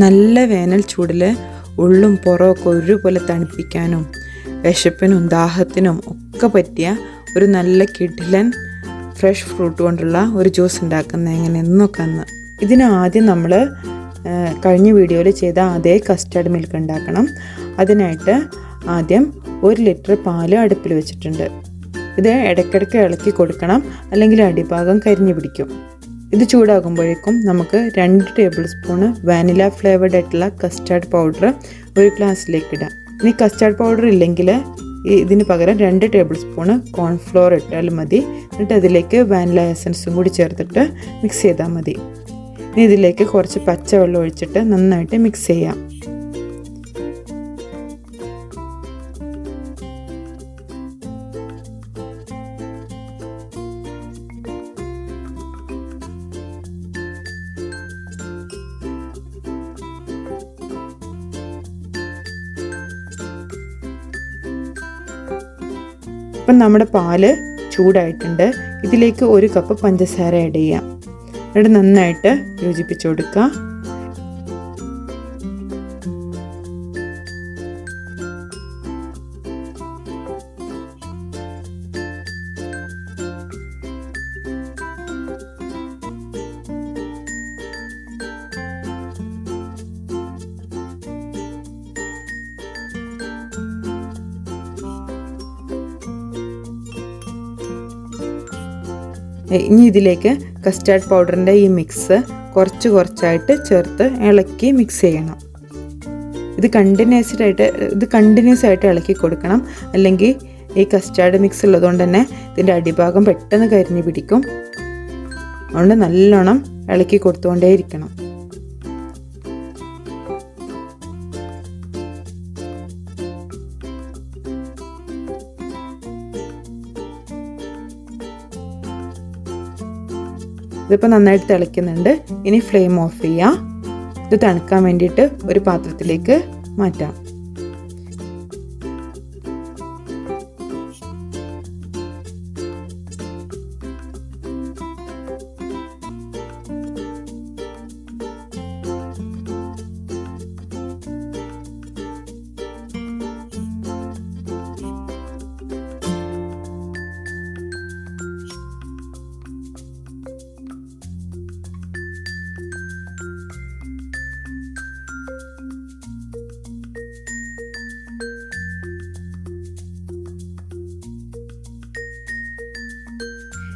നല്ല വേനൽ ചൂടിൽ ഉള്ളും പുറമൊക്കെ ഒരുപോലെ തണുപ്പിക്കാനും വിശപ്പിനും ദാഹത്തിനും ഒക്കെ പറ്റിയ ഒരു നല്ല കിടിലൻ ഫ്രഷ് ഫ്രൂട്ട് കൊണ്ടുള്ള ഒരു ജ്യൂസ് ഉണ്ടാക്കുന്നത് എങ്ങനെയെന്ന് നോക്കാമെന്ന്. ഇതിന് ആദ്യം നമ്മൾ കഴിഞ്ഞ വീഡിയോയിൽ ചെയ്ത അതേ കസ്റ്റാർഡ് മിൽക്ക് ഉണ്ടാക്കണം. അതിനായിട്ട് ആദ്യം 1 ലിറ്റർ പാല് അടുപ്പിൽ വെച്ചിട്ടുണ്ട്. ഇത് ഇടയ്ക്കിടയ്ക്ക് ഇളക്കി കൊടുക്കണം, അല്ലെങ്കിൽ അടിഭാഗം കരിഞ്ഞു പിടിക്കും. ഇത് ചൂടാകുമ്പോഴേക്കും നമുക്ക് 2 ടേബിൾ സ്പൂണ് വാനില ഫ്ലേവർഡ് ആയിട്ടുള്ള കസ്റ്റാർഡ് പൗഡർ ഒരു ഗ്ലാസ്സിലേക്ക് ഇടാം. ഇനി കസ്റ്റാർഡ് പൗഡർ ഇല്ലെങ്കിൽ ഇതിന് പകരം 2 ടേബിൾ സ്പൂണ് കോൺഫ്ലോർ ഇട്ടാലും മതി. എന്നിട്ട് അതിലേക്ക് വാനില എസൻസും കൂടി ചേർത്തിട്ട് മിക്സ് ചെയ്താൽ മതി. ഇനി ഇതിലേക്ക് കുറച്ച് പച്ചവെള്ളം ഒഴിച്ചിട്ട് നന്നായിട്ട് മിക്സ് ചെയ്യാം. ഇപ്പം നമ്മുടെ പാല് ചൂടായിട്ടുണ്ട്. ഇതിലേക്ക് 1 കപ്പ് പഞ്ചസാര ആഡ് ചെയ്യാം. എന്നിട്ട് നന്നായിട്ട് യോജിപ്പിച്ച് കൊടുക്കുക. ഇനി ഇതിലേക്ക് കസ്റ്റാർഡ് പൗഡറിൻ്റെ ഈ മിക്സ് കുറച്ചായിട്ട് ചേർത്ത് ഇളക്കി മിക്സ് ചെയ്യണം. ഇത് കണ്ടിന്യൂസ് ആയിട്ട് ഇളക്കി കൊടുക്കണം, അല്ലെങ്കിൽ ഈ കസ്റ്റാർഡ് മിക്സ് ഉള്ളതുകൊണ്ട് തന്നെ ഇതിൻ്റെ അടിഭാഗം പെട്ടെന്ന് കരിഞ്ഞു പിടിക്കും. അതുകൊണ്ട് നല്ലോണം ഇളക്കി കൊടുത്തുകൊണ്ടേ ഇരിക്കണം. ഇതിപ്പോൾ നന്നായിട്ട് തിളയ്ക്കുന്നുണ്ട്. ഇനി ഫ്ലെയിം ഓഫ് ചെയ്യാം. ഇത് തണുക്കാൻ വേണ്ടിയിട്ട് ഒരു പാത്രത്തിലേക്ക് മാറ്റാം.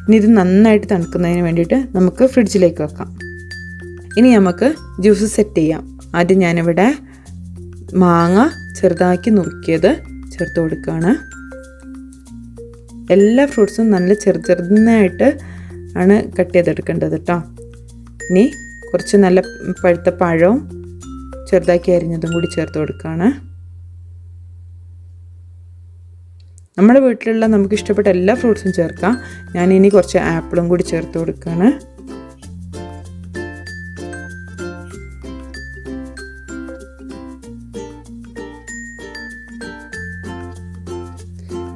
ഇനി ഇത് നന്നായിട്ട് തണുക്കുന്നതിന് വേണ്ടിയിട്ട് നമുക്ക് ഫ്രിഡ്ജിലേക്ക് വെക്കാം. ഇനി നമുക്ക് ജ്യൂസ് സെറ്റ് ചെയ്യാം. ആദ്യം ഞാനിവിടെ മാങ്ങ ചെറുതാക്കി നുറുക്കിയത് ചേർത്ത് കൊടുക്കുകയാണ്. എല്ലാ ഫ്രൂട്ട്സും നല്ല ചെറുതായിട്ട് ആണ് കട്ട് ചെയ്തെടുക്കേണ്ടത് കേട്ടോ. ഇനി കുറച്ച് നല്ല പഴുത്ത പഴവും ചെറുതാക്കി അരിഞ്ഞതും കൂടി ചേർത്ത് കൊടുക്കുകയാണ്. നമ്മുടെ വീട്ടിലുള്ള നമുക്ക് ഇഷ്ടപ്പെട്ട എല്ലാ ഫ്രൂട്ട്സും ചേർക്കാം. ഞാനിനി കുറച്ച് ആപ്പിളും കൂടി ചേർത്ത് കൊടുക്കുകയാണ്.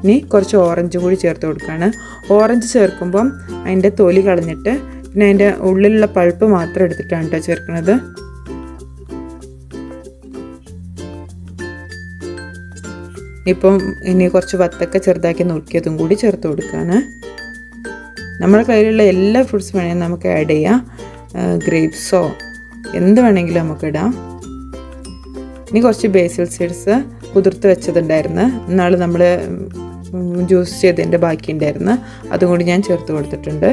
ഇനി കുറച്ച് ഓറഞ്ച് കൂടി ചേർത്ത് കൊടുക്കുകയാണ്. ഓറഞ്ച് ചേർക്കുമ്പം അതിൻ്റെ തൊലി കളഞ്ഞിട്ട് പിന്നെ അതിൻ്റെ ഉള്ളിലുള്ള പൾപ്പ് മാത്രം എടുത്തിട്ടാണ് കേട്ടോ ചേർക്കുന്നത്. ഇപ്പം ഇനി കുറച്ച് വത്തക്ക ചെറുതാക്കി നുറുക്കിയതും കൂടി ചേർത്ത് കൊടുക്കുകയാണ്. നമ്മുടെ കയ്യിലുള്ള എല്ലാ ഫ്രൂട്ട്സ് വേണമെങ്കിൽ നമുക്ക് ആഡ് ചെയ്യാം. ഗ്രേപ്സോ എന്ത് വേണമെങ്കിലും നമുക്ക് ഇടാം. ഇനി കുറച്ച് ബേസിൽ സീഡ്സ് കുതിർത്ത് വെച്ചതുണ്ടായിരുന്നു, ഇന്നാൾ നമ്മൾ ജ്യൂസ് ചെയ്തതിൻ്റെ ബാക്കി ഉണ്ടായിരുന്നു, അതും കൂടി ഞാൻ ചേർത്ത് കൊടുത്തിട്ടുണ്ട്.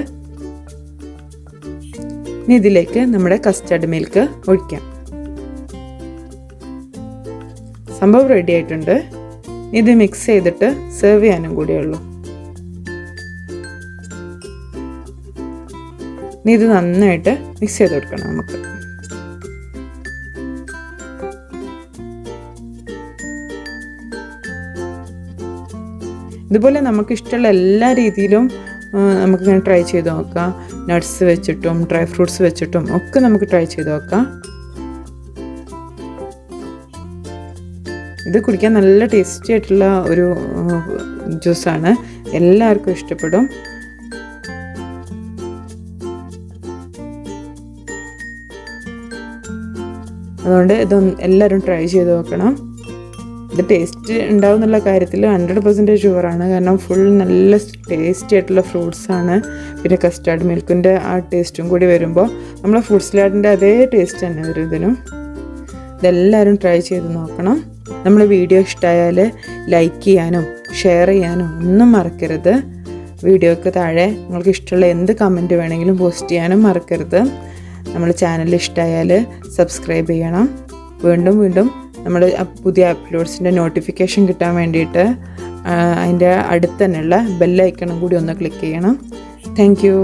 ഇനി ഇതിലേക്ക് നമ്മുടെ കസ്റ്റാർഡ് മിൽക്ക് ഒഴിക്കാം. സംഭവം റെഡി ആയിട്ടുണ്ട്. ഇത് മിക്സ് ചെയ്തിട്ട് സെർവ് ചെയ്യാനും കൂടിയുള്ളൂ. ഇനി ഇത് നന്നായിട്ട് മിക്സ് ചെയ്ത് കൊടുക്കണം നമുക്ക്. ഇതുപോലെ നമുക്ക് ഇഷ്ടമുള്ള എല്ലാ രീതിയിലും നമുക്കിങ്ങനെ ട്രൈ ചെയ്ത് നോക്കാം. നട്ട്സ് വെച്ചിട്ടും ഡ്രൈ ഫ്രൂട്ട്സ് വെച്ചിട്ടും ഒക്കെ നമുക്ക് ട്രൈ ചെയ്ത് നോക്കാം. ഇത് കുടിക്കാൻ നല്ല ടേസ്റ്റി ആയിട്ടുള്ള ഒരു ജ്യൂസാണ്, എല്ലാവർക്കും ഇഷ്ടപ്പെടും. അതുകൊണ്ട് എല്ലാവരും ട്രൈ ചെയ്ത് നോക്കണം. ഇത് ടേസ്റ്റ് ഉണ്ടാവും എന്നുള്ള കാര്യത്തിൽ 100% ഷുവറാണ്. കാരണം ഫുൾ നല്ല ടേസ്റ്റി ആയിട്ടുള്ള ഫ്രൂട്ട്സാണ്. പിന്നെ കസ്റ്റാർഡ് മിൽക്കിൻ്റെ ആ ടേസ്റ്റും കൂടി വരുമ്പോൾ നമ്മളെ ഫ്രൂട്ട് സലാഡിൻ്റെ അതേ ടേസ്റ്റ് തന്നെ വരും ഇതിനും. ഇതെല്ലാവരും ട്രൈ ചെയ്ത് നോക്കണം. നമ്മുടെ വീഡിയോ ഇഷ്ടമായാൽ ലൈക്ക് ചെയ്യാനും ഷെയർ ചെയ്യാനും ഒന്നും മറക്കരുത്. വീഡിയോക്ക് താഴെ നിങ്ങൾക്ക് ഇഷ്ടമുള്ള എന്ത് കമൻറ്റ് വേണമെങ്കിലും പോസ്റ്റ് ചെയ്യാനും മറക്കരുത്. നമ്മുടെ ചാനൽ ഇഷ്ടമായാൽ സബ്സ്ക്രൈബ് ചെയ്യണം. വീണ്ടും നമ്മുടെ പുതിയ അപ്ലോഡ്സിൻ്റെ നോട്ടിഫിക്കേഷൻ കിട്ടാൻ വേണ്ടിയിട്ട് അതിൻ്റെ അടുത്ത് തന്നെയുള്ള ബെല്ലൈക്കണും കൂടി ഒന്ന് ക്ലിക്ക് ചെയ്യണം. Thank you.